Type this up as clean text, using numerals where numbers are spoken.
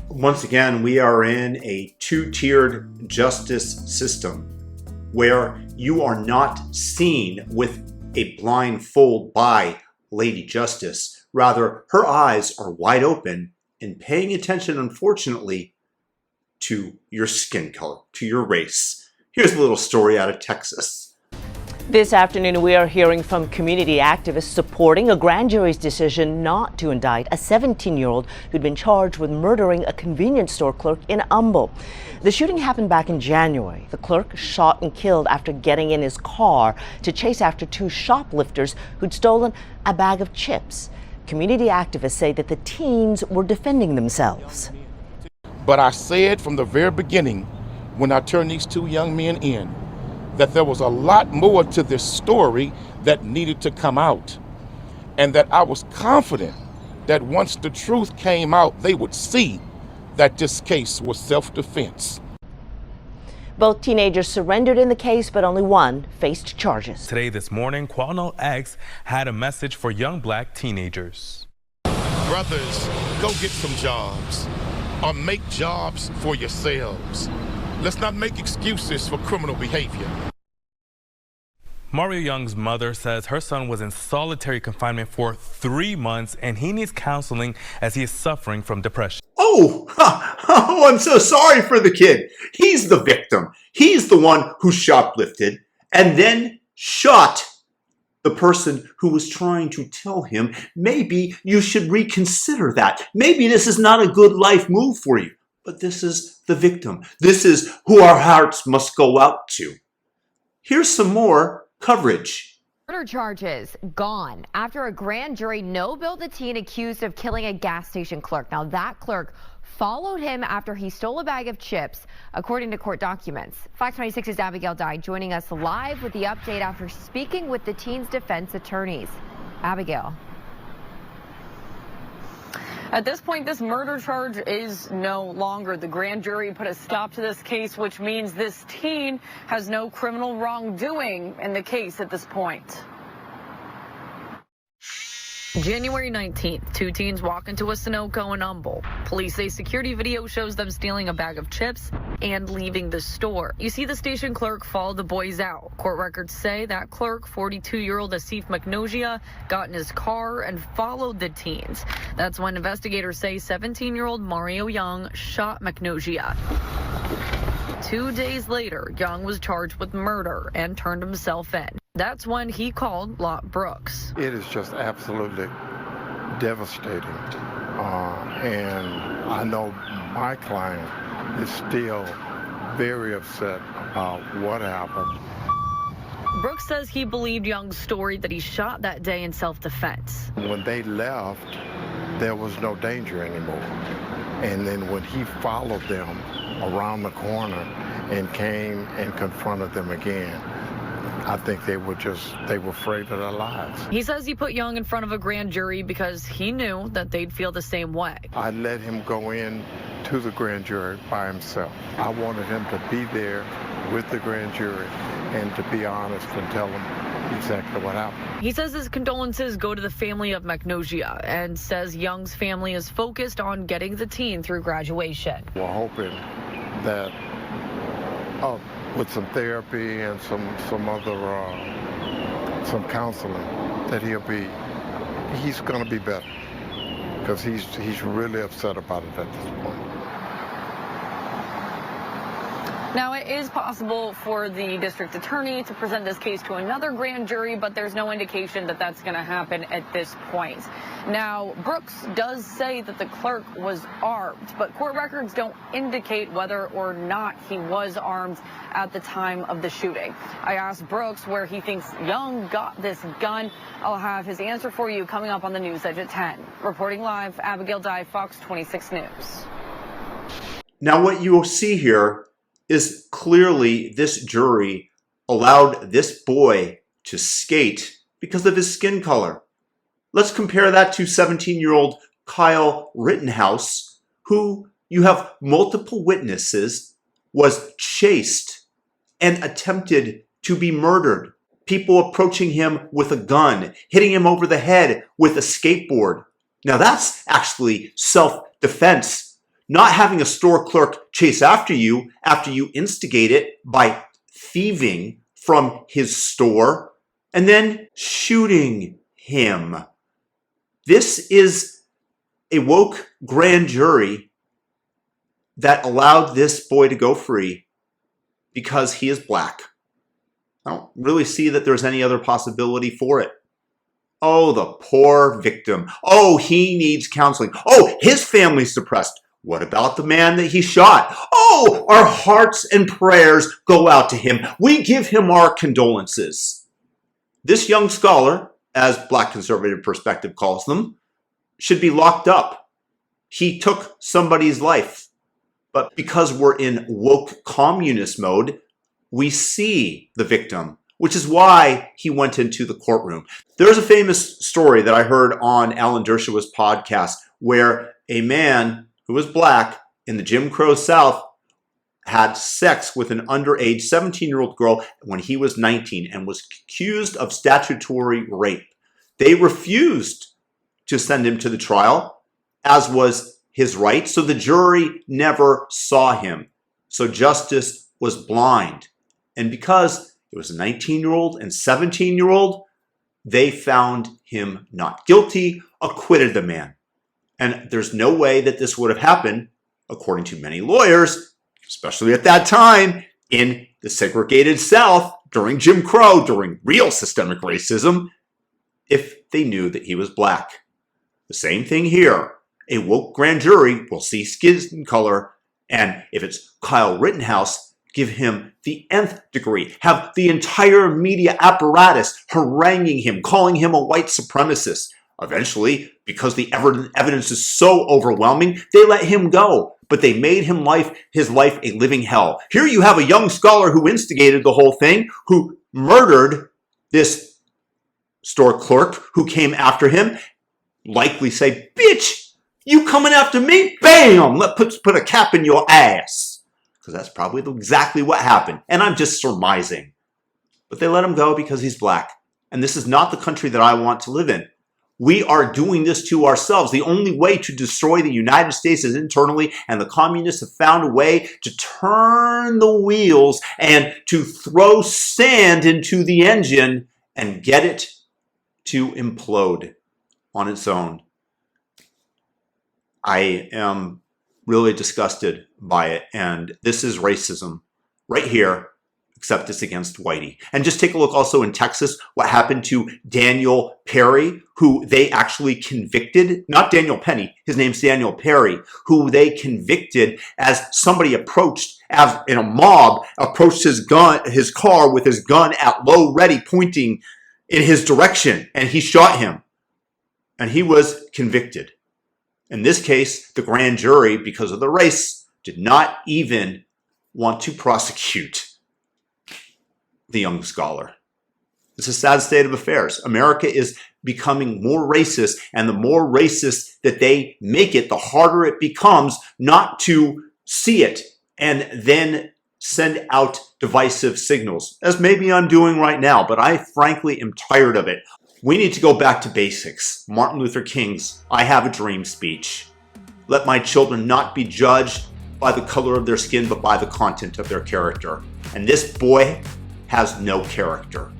Once again, we are in a two-tiered justice system where you are not seen with a blindfold by Lady Justice. Rather, her eyes are wide open and paying attention, unfortunately, to your skin color, to your race. Here's a little story out of Texas. This afternoon, we are hearing from community activists supporting a grand jury's decision not to indict a 17-year-old who'd been charged with murdering a convenience store clerk in Humble. The shooting happened back in January. The clerk shot and killed after getting in his car to chase after two shoplifters who'd stolen a bag of chips. Community activists say that the teens were defending themselves. But I said from the very beginning, when I turned these two young men in, that there was a lot more to this story that needed to come out, and that I was confident that once the truth came out, they would see that this case was self-defense. Both teenagers surrendered in the case, but only one faced charges. Today, this morning, Quanell X had a message for young black teenagers. Brothers, go get some jobs, or make jobs for yourselves. Let's not make excuses for criminal behavior. Mario Young's mother says her son was in solitary confinement for 3 months and he needs counseling as he is suffering from depression. Oh, I'm so sorry for the kid. He's the victim. He's the one who shoplifted and then shot the person who was trying to tell him, maybe you should reconsider that. Maybe this is not a good life move for you. But this is the victim. This is who our hearts must go out to. Here's some more coverage. Murder charges gone after a grand jury no-billed the teen accused of killing a gas station clerk. Now that clerk followed him after he stole a bag of chips, according to court documents. Fox 26's Abigail Dye joining us live with the update after speaking with the teen's defense attorneys. Abigail. At this point, this murder charge is no longer. The grand jury put a stop to this case, which means this teen has no criminal wrongdoing in the case at this point. January 19th, two teens walk into a Sunoco in Humble. Police say security video shows them stealing a bag of chips and leaving the store. You see the station clerk follow the boys out. Court records say that clerk, 42-year-old Asif McNojia, got in his car and followed the teens. That's when investigators say 17-year-old Mario Young shot McNojia. 2 days later, Young was charged with murder and turned himself in. That's when he called Lot Brooks. It is just absolutely devastating. And I know my client is still very upset about what happened. Brooks says he believed Young's story that he shot that day in self-defense. When they left, there was no danger anymore. And then when he followed them around the corner and came and confronted them again, I think they were afraid of their lives. He says he put Young in front of a grand jury because he knew that they'd feel the same way. I let him go in to the grand jury by himself. I wanted him to be there with the grand jury and to be honest and tell them exactly what happened. He says his condolences go to the family of McNojia and says Young's family is focused on getting the teen through graduation. We're hoping that with some therapy and some counseling, that he's going to be better, because he's really upset about it at this point. Now, it is possible for the district attorney to present this case to another grand jury, but there's no indication that that's going to happen at this point. Now, Brooks does say that the clerk was armed, but court records don't indicate whether or not he was armed at the time of the shooting. I asked Brooks where he thinks Young got this gun. I'll have his answer for you coming up on the News Edge at 10. Reporting live, Abigail Dye, Fox 26 News. Now what you will see here is clearly this jury allowed this boy to skate because of his skin color. Let's compare that to 17-year-old Kyle Rittenhouse, who you have multiple witnesses was chased and attempted to be murdered. People approaching him with a gun, hitting him over the head with a skateboard. Now that's actually self-defense. Not having a store clerk chase after you instigate it by thieving from his store and then shooting him. This is a woke grand jury that allowed this boy to go free because he is black. I don't really see that there's any other possibility for it. Oh, the poor victim. Oh, he needs counseling. Oh, his family's depressed. What about the man that he shot? Oh, our hearts and prayers go out to him. We give him our condolences. This young scholar, as Black Conservative Perspective calls them, should be locked up. He took somebody's life. But because we're in woke communist mode, we see the victim, which is why he went into the courtroom. There's a famous story that I heard on Alan Dershowa's podcast where a man who was black in the Jim Crow South had sex with an underage 17-year-old girl when he was 19 and was accused of statutory rape. They refused to send him to the trial, as was his right, so the jury never saw him. So justice was blind. And because it was a 19-year-old and 17-year-old, they found him not guilty, acquitted the man. And there's no way that this would have happened, according to many lawyers, especially at that time, in the segregated South, during Jim Crow, during real systemic racism, if they knew that he was black. The same thing here. A woke grand jury will see skin color, and if it's Kyle Rittenhouse, give him the nth degree, have the entire media apparatus haranguing him, calling him a white supremacist. Eventually, because the evidence is so overwhelming, they let him go, but they made his life a living hell. Here you have a young scholar who instigated the whole thing, who murdered this store clerk who came after him, likely say, "Bitch, you coming after me? Bam! Let's put a cap in your ass." Because that's probably exactly what happened. And I'm just surmising. But they let him go because he's black. And this is not the country that I want to live in. We are doing this to ourselves. The only way to destroy the United States is internally, and the communists have found a way to turn the wheels and to throw sand into the engine and get it to implode on its own. I am really disgusted by it, and this is racism right here, except it's against whitey. And just take a look also in Texas, what happened to Daniel Perry, who they actually convicted, not Daniel Penny, his name's Daniel Perry, who they convicted as somebody approached, as in a mob, approached his car with his gun at low ready, pointing in his direction, and he shot him. And he was convicted. In this case, the grand jury, because of the race, did not even want to prosecute the young scholar. It's a sad state of affairs. America is becoming more racist, and the more racist that they make it, the harder it becomes not to see it and then send out divisive signals, as maybe I'm doing right now, but I frankly am tired of it. We need to go back to basics. Martin Luther King's "I Have a Dream" speech. Let my children not be judged by the color of their skin, but by the content of their character. And this boy has no character.